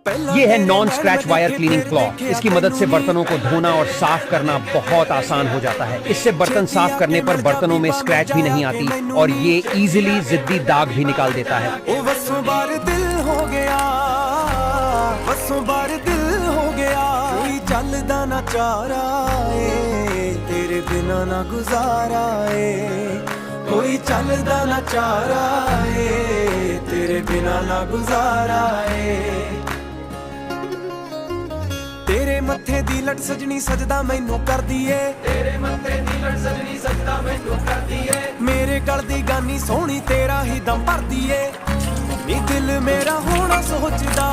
ये है non scratch wire cleaning cloth. इसकी मदद से बर्तनों को धोना और साफ करना बहुत आसान हो जाता है। इससे बर्तन साफ करने पर बर्तनों में स्क्रैच भी नहीं आती और ये इजीली जिद्दी दाग भी निकाल देता है। बसों बार दिल हो गया, बसों बार दिल हो गया, कोई चलदा ना चारा ए, तेरे बिना ना गुजारा ए, कोई चलदा ना चारा ए, तेरे बिना ना गुजारा ए। तेरे मत्थे दी लट सजनी सजदा मैनू कर दिए, तेरे मत्थे दी लट सजनी सजदा मैनू कर दिए, मेरे गल दी गानी सोहनी तेरा ही दम भर दिए, नी दिल मेरा होना सोचदा।